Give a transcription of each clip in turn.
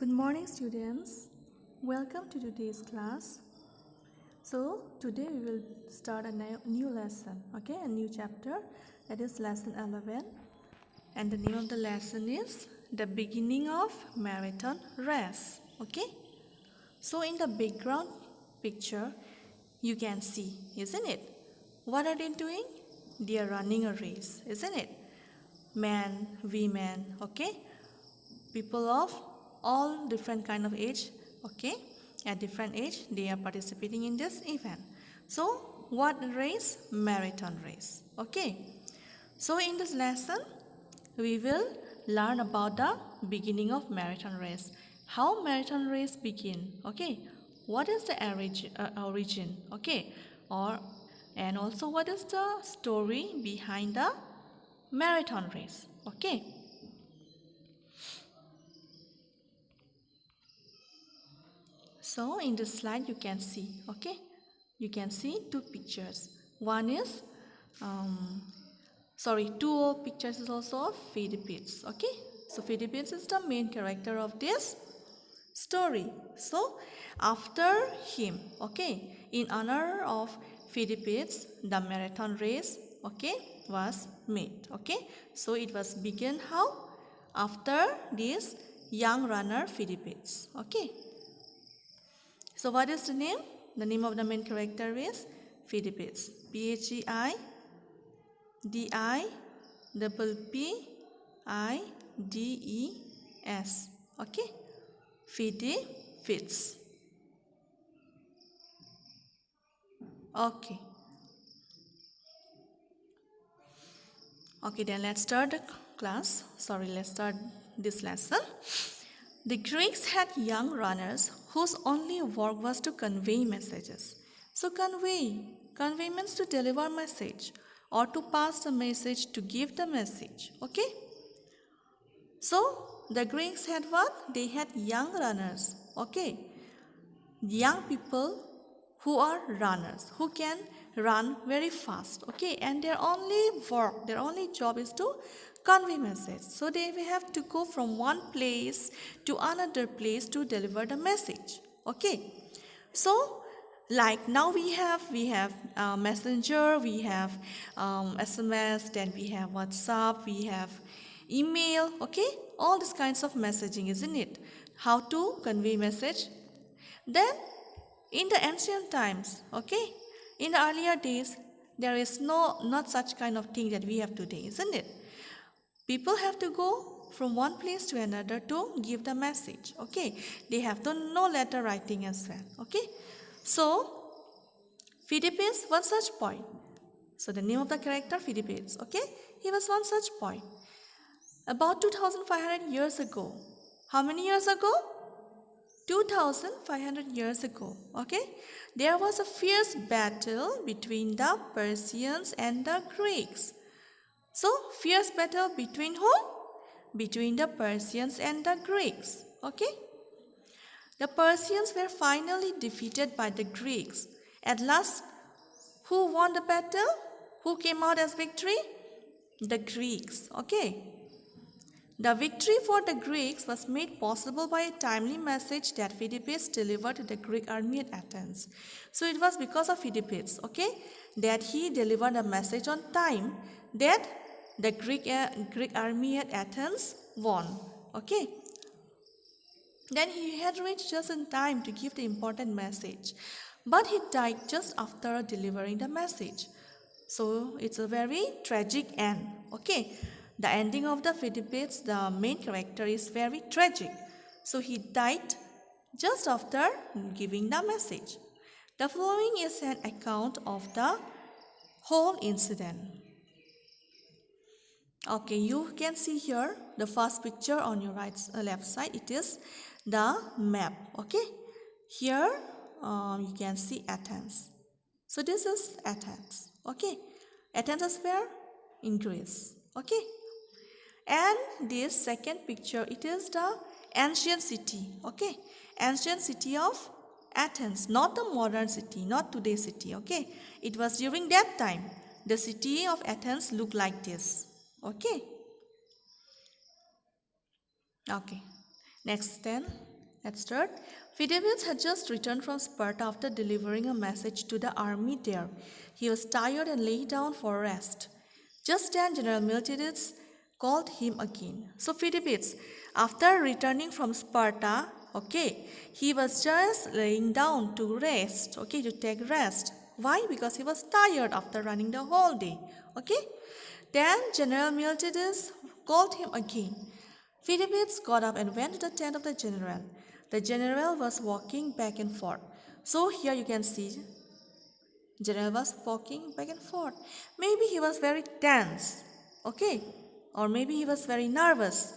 Good morning, students. Welcome to today's class. So today we will start a new lesson, okay, a new chapter, that is lesson 11, and the name of the lesson is the beginning of marathon race, okay. So in the background picture you can see, isn't it, what are they doing? They are running a race, isn't it? Men, women, okay, people of all different kind of age, okay, at different age they are participating in this event. So what race? Marathon race, okay. So in this lesson we will learn about the beginning of marathon race, how marathon race begin, okay, what is the origin, okay, or and also what is the story behind the marathon race, okay. So in this slide you can see, okay, you can see two pictures. One is, two pictures is also of Philippines, okay. So Philippines is the main character of this story. So after him, okay, in honor of Philippines, the marathon race, okay, was made, okay. So it was begun how? After this young runner Philippines, okay. So what is the name? The name of the main character is Philippines. Phidippides. Okay? Philippines. Okay. Okay, then let's start the class. Let's start this lesson. The Greeks had young runners whose only work was to convey messages. So convey means to deliver message or to pass the message, to give the message, okay. So the Greeks had what? They had young runners, okay. Young people who are runners, who can run very fast, okay, and their only job is to convey message. So they have to go from one place to another place to deliver the message, okay. So like now we have messenger, we have SMS, then we have WhatsApp, we have email, okay, all these kinds of messaging, isn't it? How to convey message. Then in the ancient times, okay, in the earlier days, there is not such kind of thing that we have today, isn't it? People have to go from one place to another to give the message, okay. They have to know letter writing as well, okay. So Philippines, one such boy. So the name of the character Philippines, okay, he was one such boy. About 2500 years ago. How many years ago? 2500 years ago, okay, there was a fierce battle between the Persians and the Greeks. So fierce battle between whom? Between the Persians and the Greeks, okay. The Persians were finally defeated by the Greeks. At last, who won the battle? Who came out as victory? The Greeks, okay. The victory for the Greeks was made possible by a timely message that Phidippides delivered to the Greek army at Athens. So it was because of Phidippides, okay, that he delivered a message on time that the Greek army at Athens won, okay. Then he had reached just in time to give the important message, but he died just after delivering the message. So it's a very tragic end, okay. The ending of the Phidippides, the main character, is very tragic. So he died just after giving the message. The following is an account of the whole incident. Okay, you can see here the first picture on your left side. It is the map, okay. Here you can see Athens. So this is Athens, okay. Athens is where? In Greece, okay. And this second picture, it is the ancient city, okay. Ancient city of Athens, not the modern city, not today's city, okay. It was during that time. The city of Athens looked like this, okay. Okay. Next then, Let's start. Phidippus had just returned from Sparta after delivering a message to the army there. He was tired and lay down for rest. Just then General Miltiades called him again. So Phidippus, after returning from Sparta, he was just laying down to rest, to take rest. Why? Because he was tired after running the whole day. Then General Miltiades called him again. Phidippus got up and went to the tent of the general. The general was walking back and forth. So here you can see general was walking back and forth. Maybe he was very tense, or maybe he was very nervous,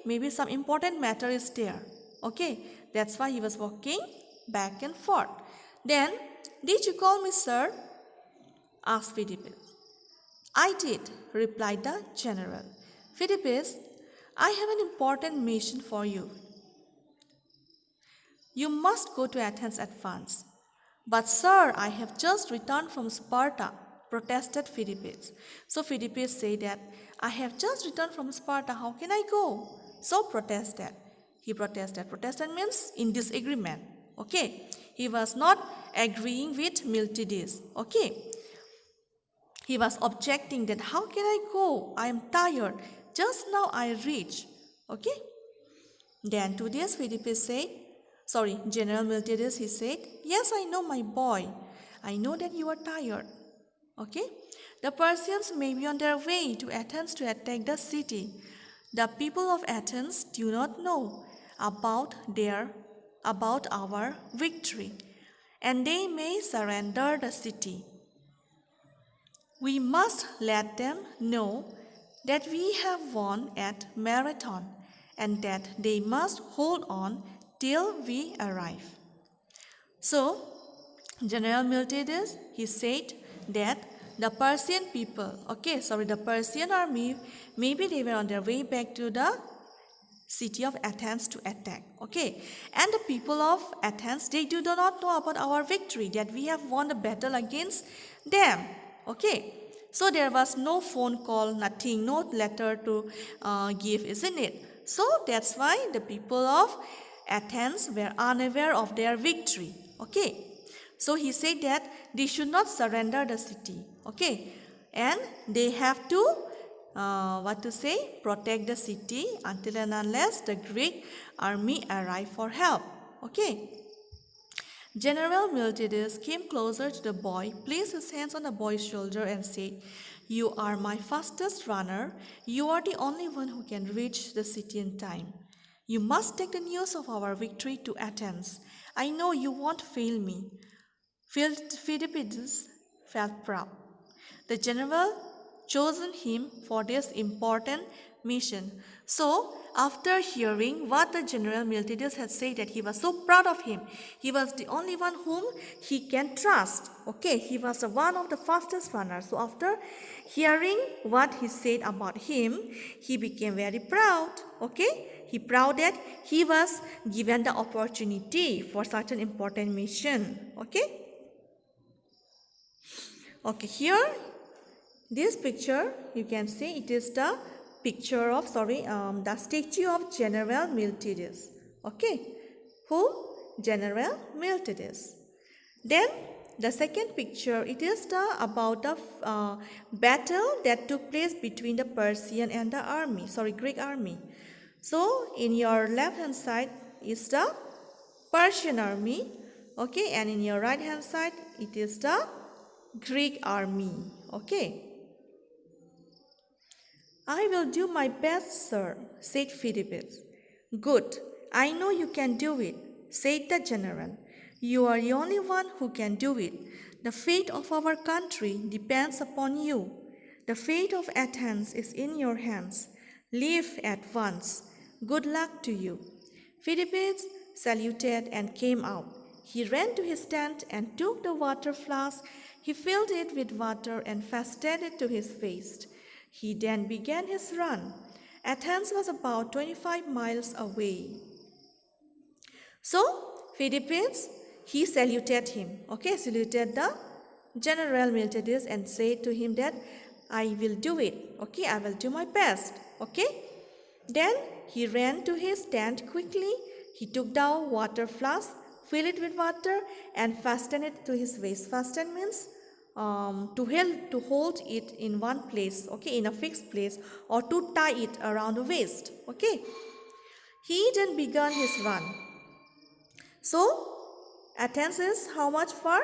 maybe some important matter is there, that's why he was walking back and forth. Then, did you call me, sir? Asked Phidippus. I did, replied the general. Phidippus, I have an important mission for you. You must go to Athens at once. But sir, I have just returned from Sparta, protested Phidippus. So Phidippus said that, I have just returned from Sparta, how can I go? So protested. He protested. Protested means in disagreement. He was not agreeing with Miltiades. He was objecting that, how can I go? I am tired. Just now I reached. Then to this Phidippus said, General Miltiades, he said, yes, I know, my boy. I know that you are tired. The Persians may be on their way to Athens to attack the city. The people of Athens do not know about our victory, and they may surrender the city. We must let them know that we have won at Marathon, and that they must hold on till we arrive. So, General Miltiades, he said that the Persian people, the Persian army, maybe they were on their way back to the city of Athens to attack, And the people of Athens, they do not know about our victory, that we have won the battle against them, So there was no phone call, nothing, no letter to give, isn't it? So that's why the people of Athens were unaware of their victory. So he said that they should not surrender the city. And they have to, protect the city until and unless the Greek army arrive for help. General Miltiades came closer to the boy, placed his hands on the boy's shoulder and said, you are my fastest runner. You are the only one who can reach the city in time. You must take the news of our victory to Athens. I know you won't fail me. Phidippus felt proud. The general chosen him for this important mission. So, after hearing what the General Miltiades had said, that he was so proud of him, he was the only one whom he can trust. He was one of the fastest runners. So, after hearing what he said about him, he became very proud. He proud that he was given the opportunity for such an important mission. Here, this picture, you can see it is the picture of, the statue of General Miltiades. Who? General Miltiades. Then, the second picture, it is about the battle that took place between the Persian and the Greek army. So, in your left hand side is the Persian army, and in your right hand side, it is the Greek army, I will do my best, sir, said Phidippus. Good, I know you can do it, said the general. You are the only one who can do it. The fate of our country depends upon you. The fate of Athens is in your hands. Leave at once. Good luck to you. Phidippus saluted and came out. He ran to his tent and took the water flask. He filled it with water and fastened it to his waist. He then began his run. Athens was about 25 miles away. So, Phidippus, he saluted him, saluted the General Miltiades and said to him that, I will do it, I will do my best, Then he ran to his tent quickly, He took the water flask, filled it with water, and fastened it to his waist. Fasten means to hold it in one place, okay, in a fixed place, or to tie it around the waist, okay. He then began his run. So Athens is how much far?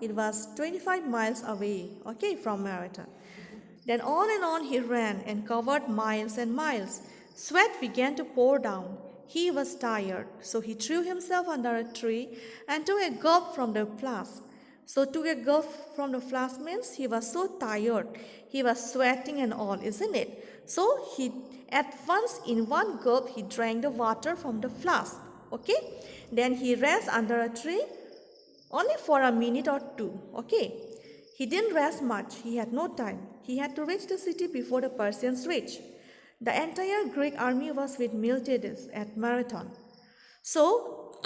It was 25 miles away, okay, from Marathon. Then on and on he ran and covered miles and miles. Sweat began to pour down. He was tired, so he threw himself under a tree and took a gulp from the flask. So took a gulp from the flask means he was so tired. He was sweating and all, isn't it? So he at once in one gulp he drank the water from the flask. Okay? Then he rests under a tree only for a minute or two. Okay? He didn't rest much. He had no time. He had to reach the city before the Persians reached. The entire Greek army was with Miltiades at Marathon. So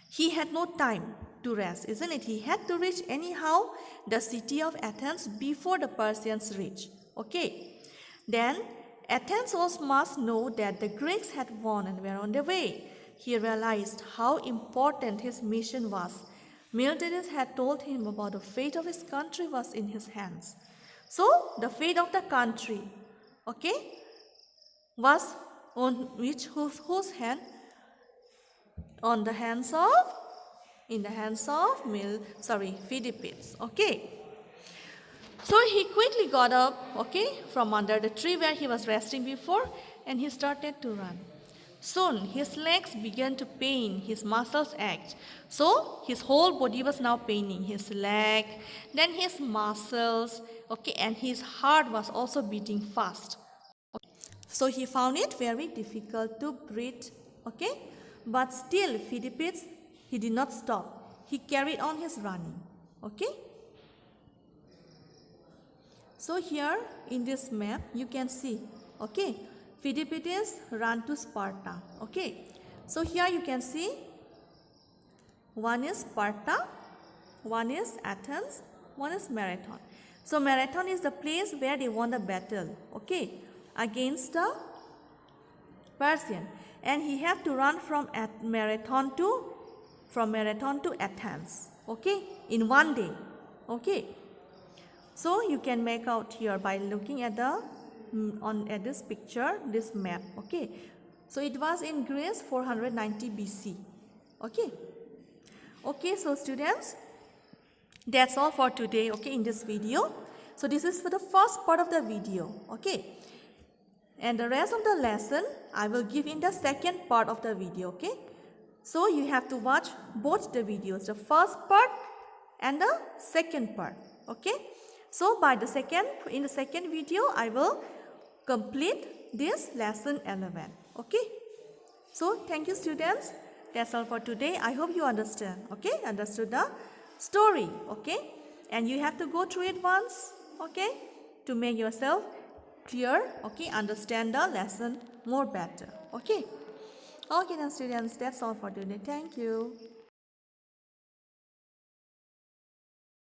he had no time to rest, isn't it? He had to reach anyhow the city of Athens before the Persians reached. Okay. Then Athens must know that the Greeks had won and were on their way. He realized how important his mission was. Miltiades had told him about the fate of his country was in his hands. So the fate of the country, okay, was on whose hand? In the hands of Philippides. Okay. So he quickly got up, okay, from under the tree where he was resting before, and he started to run. Soon his legs began to pain, his muscles ached. So his whole body was now paining, his leg, then his muscles, okay, and his heart was also beating fast. So he found it very difficult to breathe, okay, but still Philippides, he did not stop. He carried on his running, okay. So here in this map you can see, okay, Philippides ran to Sparta, okay. So here you can see one is Sparta, one is Athens, one is Marathon. So Marathon is the place where they won the battle, okay, against the Persian, and he had to run from Marathon to Athens, okay, in one day, okay. So you can make out here by looking at at this picture, this map, okay. So it was in Greece 490 BC, okay. Okay, so students, that's all for today, okay, in this video. So this is for the first part of the video, okay. And the rest of the lesson I will give in the second part of the video, okay. So you have to watch both the videos, the first part and the second part, okay. So in the second video I will complete this lesson 11, okay. So thank you students, that's all for today. I hope you understand, okay, understood the story, okay, and you have to go through it once, okay, to make yourself clear, okay, understand the lesson more better, okay. Okay then students, that's all for today. Thank you.